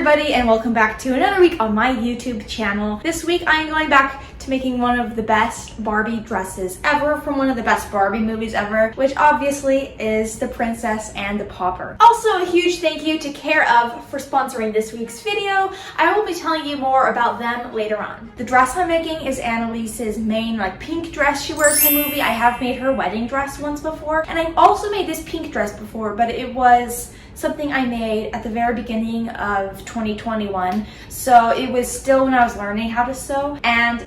everybody, and welcome back to another week on my YouTube channel. This week I am going back to making one of the best Barbie dresses ever from one of the best Barbie movies ever, which obviously is The Princess and the Pauper. Also, a huge thank you to Care Of for sponsoring this week's video. I will be telling you more about them later on. The dress I'm making is Anneliese's main pink dress she wears in the movie. I have made her wedding dress once before, and I've also made this pink dress before, but it was something I made at the very beginning of 2021. So it was still when I was learning how to sew, and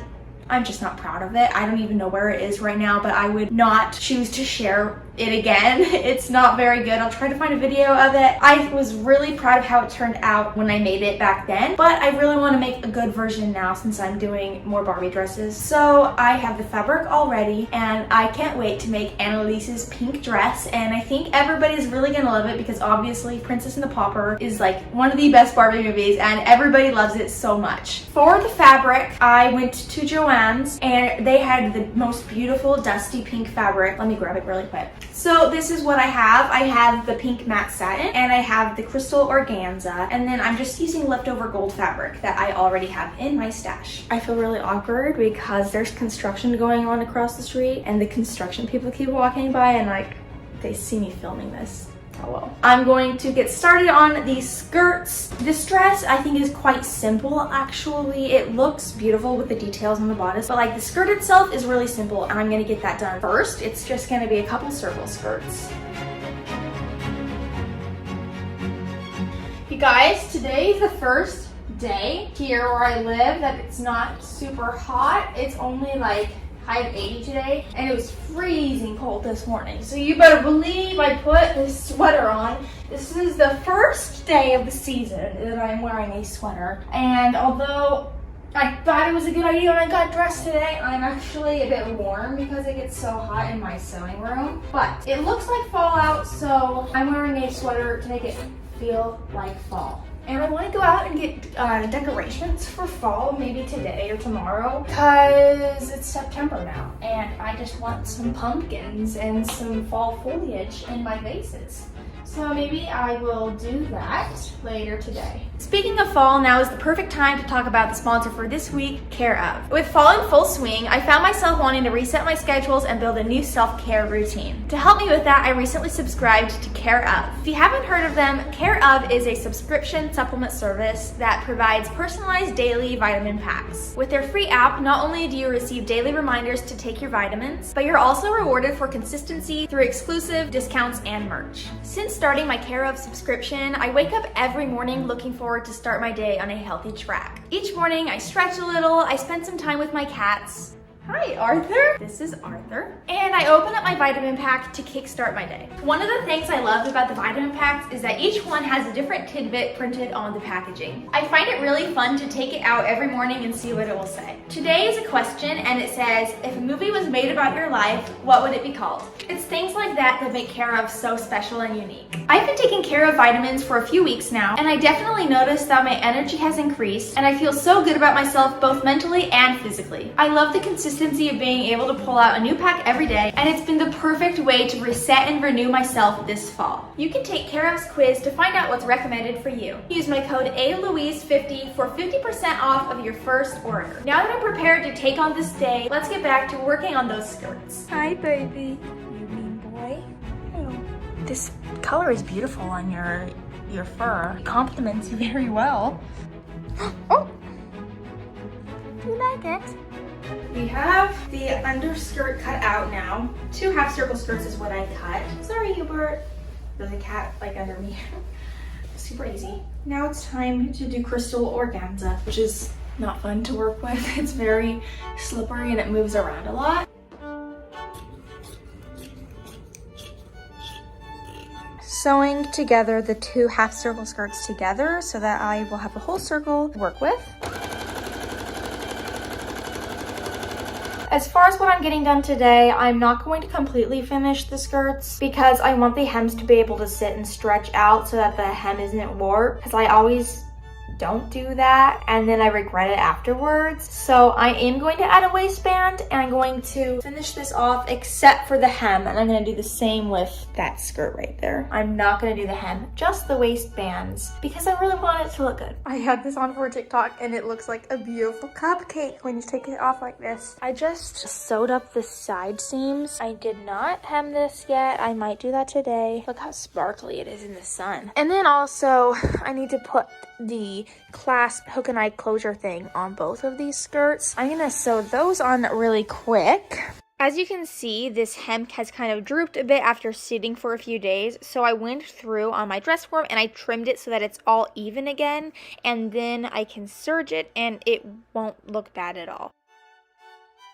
I'm just not proud of it. I don't even know where it is right now, but I would not choose to share it again. It's not very good. I'll try to find a video of it. I was really proud of how it turned out when I made it back then, but I really want to make a good version now since I'm doing more Barbie dresses. So I have the fabric already, and I can't wait to make Anneliese's pink dress, and I think everybody's really gonna love it because obviously Princess and the Pauper is one of the best Barbie movies, and everybody loves it so much. For the fabric, I went to Joann's, and they had the most beautiful dusty pink fabric. Let me grab it really quick. So this is what I have. I have the pink matte satin, and I have the crystal organza, and then I'm just using leftover gold fabric that I already have in my stash. I feel really awkward because there's construction going on across the street, and the construction people keep walking by, and they see me filming this. Hello. I'm going to get started on these skirts. This dress I think is quite simple actually. It looks beautiful with the details on the bodice, but the skirt itself is really simple, and I'm gonna get that done first. It's just gonna be a couple circle skirts. You guys, today is the first day here where I live that it's not super hot. It's only high of 80 today, and it was freezing cold this morning. So you better believe I put this sweater on. This is the first day of the season that I'm wearing a sweater. And although I thought it was a good idea when I got dressed today, I'm actually a bit warm because it gets so hot in my sewing room. But it looks like fall out, so I'm wearing a sweater to make it feel like fall. And I want to go out and get decorations for fall, maybe today or tomorrow, because it's September now, and I just want some pumpkins and some fall foliage in my vases. So maybe I will do that later today. Speaking of fall, now is the perfect time to talk about the sponsor for this week, Care Of. With fall in full swing, I found myself wanting to reset my schedules and build a new self-care routine. To help me with that, I recently subscribed to Care Of. If you haven't heard of them, Care Of is a subscription supplement service that provides personalized daily vitamin packs. With their free app, not only do you receive daily reminders to take your vitamins, but you're also rewarded for consistency through exclusive discounts and merch. Since starting my Care Of subscription, I wake up every morning looking forward to start my day on a healthy track. Each morning I stretch a little, I spend some time with my cats. Hi, Arthur. This is Arthur. And I open up my vitamin pack to kickstart my day. One of the things I loved about the vitamin packs is that each one has a different tidbit printed on the packaging. I find it really fun to take it out every morning and see what it will say. Today is a question, and it says, if a movie was made about your life, what would it be called? It's things like that that make Care Of so special and unique. I've been taking Care Of vitamins for a few weeks now, and I definitely noticed that my energy has increased, and I feel so good about myself both mentally and physically. I love the consistency of being able to pull out a new pack every day, and it's been the perfect way to reset and renew myself this fall. You can take Care Of's quiz to find out what's recommended for you. Use my code ALouise50 for 50% off of your first order. Now that I'm prepared to take on this day, let's get back to working on those skirts. Hi, baby. You mean boy? Hello. This color is beautiful on your fur. It compliments you very well. Oh! Do you like it? We have the underskirt cut out now. 2 half circle skirts is what I cut. Sorry, Hubert. There's a cat under me. Super easy. Now it's time to do crystal organza, which is not fun to work with. It's very slippery and it moves around a lot. Sewing together the 2 half circle skirts together so that I will have a whole circle to work with. As far as what I'm getting done today, I'm not going to completely finish the skirts because I want the hems to be able to sit and stretch out so that the hem isn't warped, because I always don't do that and then I regret it afterwards. So I am going to add a waistband and I'm going to finish this off except for the hem, and I'm going to do the same with that skirt right there. I'm not going to do the hem, just the waistbands, because I really want it to look good. I had this on for TikTok and it looks like a beautiful cupcake when you take it off like this. I just sewed up the side seams. I did not hem this yet. I might do that today. Look how sparkly it is in the sun. And then also I need to put the clasp hook and eye closure thing on both of these skirts. I'm gonna sew those on really quick. As you can see, this hem has kind of drooped a bit after sitting for a few days, so I went through on my dress form and I trimmed it so that it's all even again, and then I can serge it and it won't look bad at all.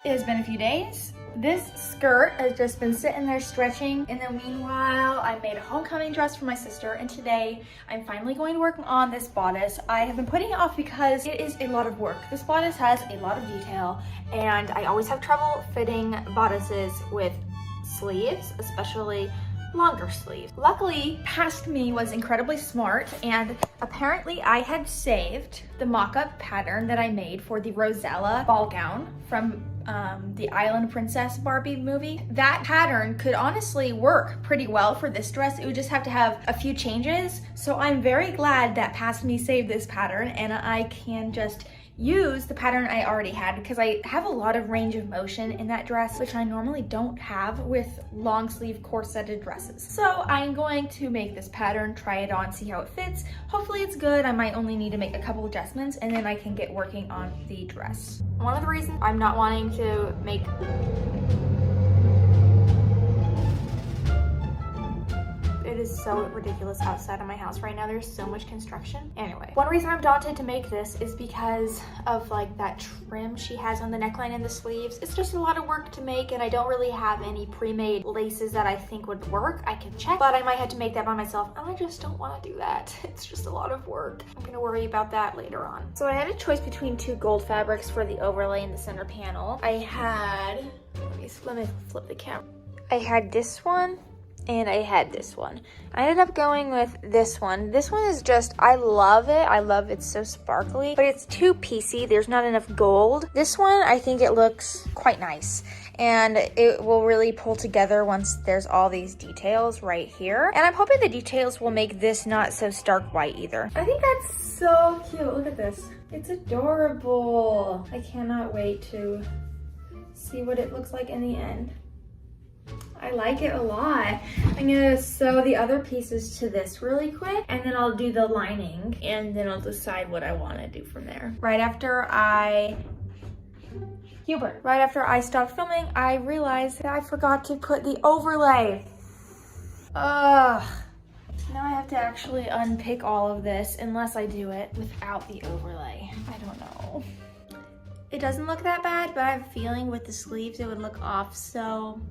It has been a few days. This skirt has just been sitting there stretching. In the meanwhile, I made a homecoming dress for my sister, and today I'm finally going to work on this bodice. I have been putting it off because it is a lot of work. This bodice has a lot of detail, and I always have trouble fitting bodices with sleeves, especially longer sleeves. Luckily, past me was incredibly smart, and apparently I had saved the mock-up pattern that I made for the Rosella ball gown from the Island Princess Barbie movie. That pattern could honestly work pretty well for this dress. It would just have to have a few changes. So I'm very glad that past me saved this pattern and I can just use the pattern I already had, because I have a lot of range of motion in that dress, which I normally don't have with long sleeve corseted dresses. So I'm going to make this pattern, try it on, see how it fits. Hopefully it's good. I might only need to make a couple adjustments and then I can get working on the dress. One of the reasons I'm not wanting to make it is so ridiculous outside of my house right now. There's so much construction. Anyway, one reason I'm daunted to make this is because of like that trim she has on the neckline and the sleeves. It's just a lot of work to make, and I don't really have any pre-made laces that I think would work. I can check, but I might have to make that by myself, and I just don't want to do that. It's just a lot of work. I'm gonna worry about that later on. So I had a choice between two gold fabrics for the overlay in the center panel. I had, let me flip the camera. I had this one and I had this one. I ended up going with this one. This one is just, I love it. I love it's so sparkly, but it's too piecey. There's not enough gold. This one, I think it looks quite nice, and it will really pull together once there's all these details right here. And I'm hoping the details will make this not so stark white either. I think that's so cute. Look at this. It's adorable. I cannot wait to see what it looks like in the end. I like it a lot. I'm gonna sew the other pieces to this really quick, and then I'll do the lining, and then I'll decide what I want to do from there. Right after I stopped filming, I realized that I forgot to put the overlay. Ugh. Now I have to actually unpick all of this unless I do it without the overlay. I don't know. It doesn't look that bad, but I have a feeling with the sleeves it would look off, so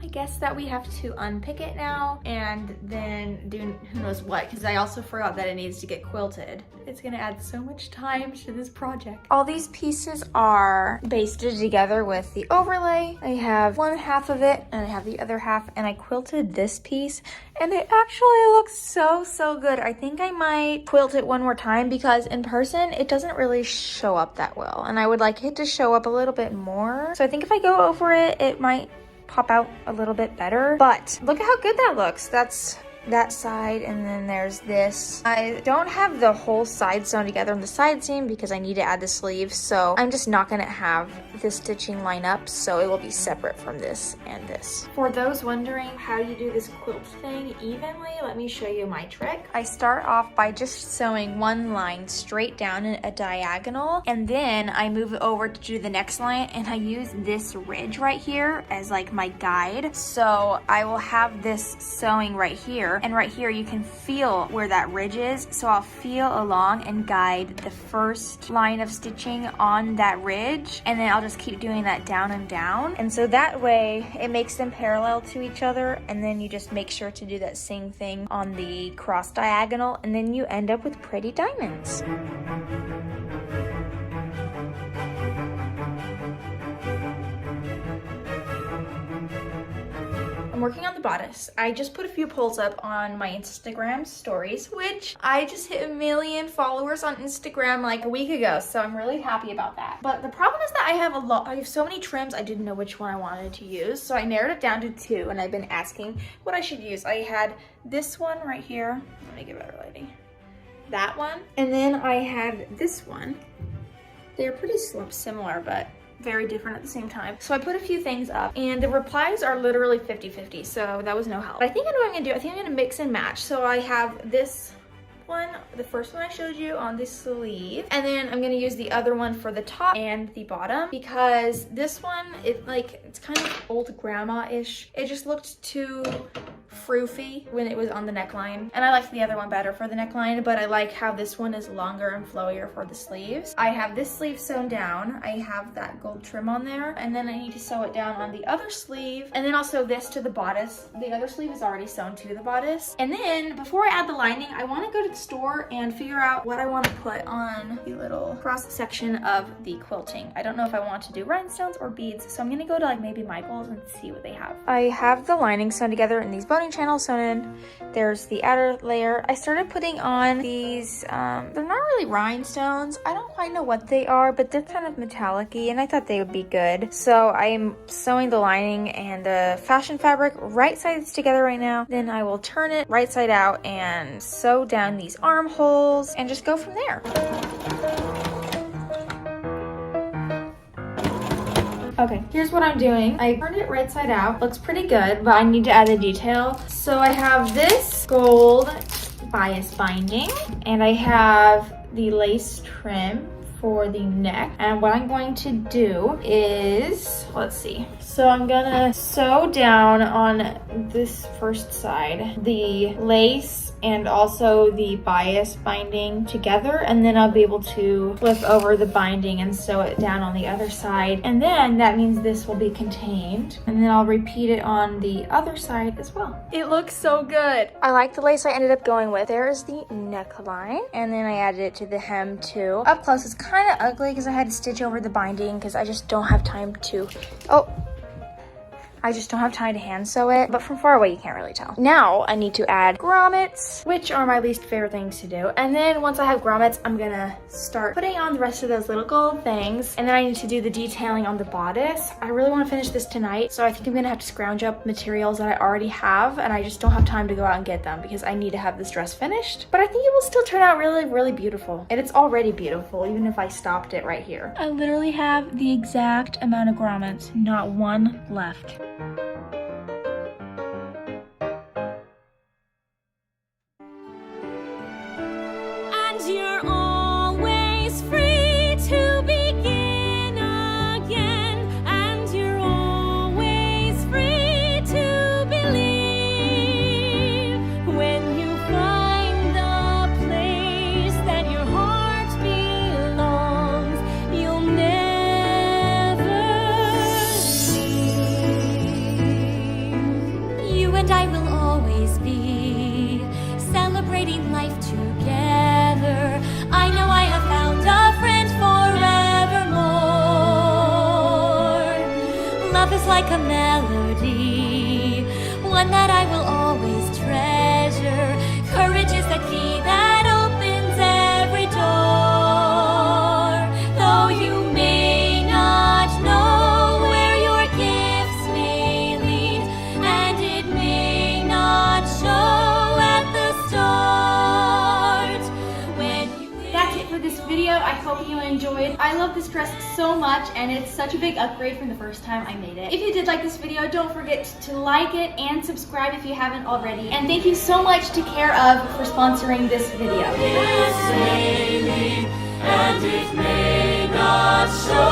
I guess that we have to unpick it now and then do who knows what, because I also forgot that it needs to get quilted. It's gonna add so much time to this project. All these pieces are basted together with the overlay. I have one half of it and I have the other half, and I quilted this piece and it actually looks so good. I think I might quilt it one more time because in person it doesn't really show up that well, and I would like it to show up a little bit more. So I think if I go over it, it might pop out a little bit better. But look at how good that looks. That's that side, and then there's this. I don't have the whole side sewn together on the side seam because I need to add the sleeves, so I'm just not gonna have the stitching line up, so it will be separate from this and this. For those wondering how you do this quilt thing evenly, let me show you my trick. I start off by just sewing one line straight down in a diagonal, and then I move it over to do the next line, and I use this ridge right here as like my guide. So I will have this sewing right here, and right here you can feel where that ridge is, so I'll feel along and guide the first line of stitching on that ridge, and then I'll just keep doing that down and down, and so that way it makes them parallel to each other, and then you just make sure to do that same thing on the cross diagonal, and then you end up with pretty diamonds. I'm working on the bodice. I just put a few polls up on my Instagram stories, which I just hit 1 million followers on Instagram like a week ago, so I'm really happy about that. But the problem is that I have so many trims, I didn't know which one I wanted to use, so I narrowed it down to 2, and I've been asking what I should use. I had this one right here. Let me get better lighting. That one, and then I had this one. They're pretty similar, but very different at the same time. So I put a few things up, and the replies are literally 50-50, so that was no help. But I think I know what I'm gonna do. I think I'm gonna mix and match. So I have this one, the first one I showed you, on the sleeve, and then I'm gonna use the other one for the top and the bottom, because this one, it's kind of old grandma-ish. It just looked too froofy when it was on the neckline, and I like the other one better for the neckline, but I like how this one is longer and flowier for the sleeves. I have this sleeve sewn down. I have that gold trim on there, and then I need to sew it down on the other sleeve, and then also this to the bodice. The other sleeve is already sewn to the bodice. And then before I add the lining, I want to go to the store and figure out what I want to put on the little cross section of the quilting. I don't know if I want to do rhinestones or beads, so I'm gonna go to like maybe Michael's and see what they have. I have the lining sewn together in these boning channels sewn in. There's the outer layer. I started putting on these, they're not really rhinestones. I don't quite know what they are, but they're kind of metallic-y, and I thought they would be good. So I'm sewing the lining and the fashion fabric right sides together right now. Then I will turn it right side out and sew down these armholes and just go from there. Okay, here's what I'm doing. I turned it right side out. Looks pretty good, but I need to add a detail. So I have this gold bias binding, and I have the lace trim for the neck. And what I'm going to do is, let's see. So I'm gonna sew down on this first side the lace and also the bias binding together, and then I'll be able to flip over the binding and sew it down on the other side, and then that means this will be contained, and then I'll repeat it on the other side as well. It looks so good. I like the lace I ended up going with. There's the neckline, and then I added it to the hem too. Up close it's kind of ugly because I had to stitch over the binding because I just don't have time to hand sew it, but from far away you can't really tell. Now I need to add grommets, which are my least favorite things to do. And then once I have grommets, I'm gonna start putting on the rest of those little gold things. And then I need to do the detailing on the bodice. I really want to finish this tonight, so I think I'm gonna have to scrounge up materials that I already have, and I just don't have time to go out and get them because I need to have this dress finished. But I think it will still turn out really, really beautiful. And it's already beautiful, even if I stopped it right here. I literally have the exact amount of grommets, not one left. You're always free to begin again, and you're always free to believe. When you find the place that your heart belongs, you'll never leave. You and I will always be celebrating life together. I know I have found a friend forevermore. Love is like a melody, one that I will always treasure. Courage is the key that opens every door. Though you may not know where your gifts may lead, and it may not show at the start. That's it for this video. I hope you enjoyed. I love this dress so much, and it's such a big upgrade from the first time I made it. If you did like this video, don't forget to like it and subscribe if you haven't already. And thank you so much to Care of for sponsoring this video. And it may not show.